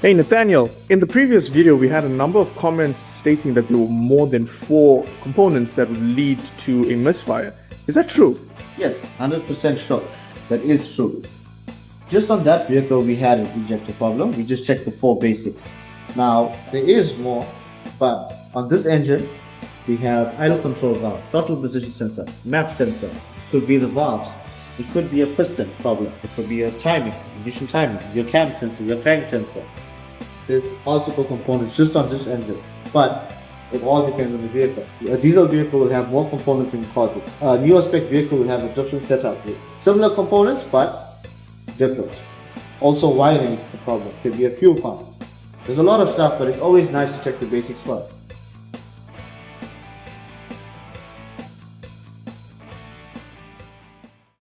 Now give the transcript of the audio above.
Hey Nathaniel, in the previous video we had a number of comments stating that there were more than 4 components that would lead to a misfire. Is that true? Yes, 100% sure. That is true. Just on that vehicle we had an ejector problem. We just checked the 4 basics. Now, there is more, but on this engine, we have idle control valve, throttle position sensor, map sensor. Could be the valves. It could be a piston problem. It could be a timing, ignition timing, your cam sensor, your crank sensor. There's multiple components just on this engine, but it all depends on the vehicle. A diesel vehicle will have more components in the closet. A newer spec vehicle will have a different setup with similar components, but different. Also, wiring is the problem. Could be a fuel pump. There's a lot of stuff, but it's always nice to check the basics first.